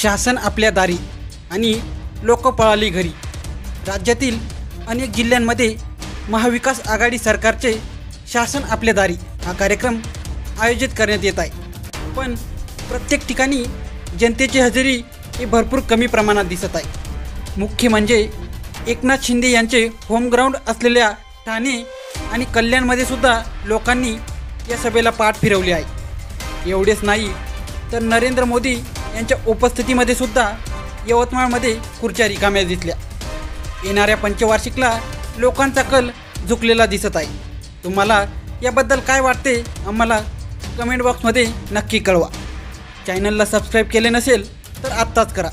शासन आपल्या दारी आणि लोक पळाली घरी. राज्यातील अनेक जिल्ह्यांमध्ये महाविकास आघाडी सरकारचे शासन आपल्या दारी हा कार्यक्रम आयोजित करण्यात येत आहे. पण प्रत्येक ठिकाणी जनतेची हजेरी ही भरपूर कमी प्रमाणात दिसत आहे. मुख्य म्हणजे एकनाथ शिंदे यांचे होमग्राऊंड असलेल्या ठाणे आणि कल्याणमध्ये सुद्धा लोकांनी या सभेला पाठ फिरवली आहे. एवढेच नाही तर नरेंद्र मोदी यांच्या उपस्थितीमध्ये सुद्धा यवतमाळमध्ये खुर्च्या रिकाम्या दिसल्या. येणाऱ्या पंचवार्षिकला लोकांचा कल झुकलेला दिसत आहे. तुम्हाला याबद्दल काय वाटते आम्हाला कमेंट बॉक्समध्ये नक्की कळवा. चॅनलला सबस्क्राईब केले नसेल तर आत्ताच करा.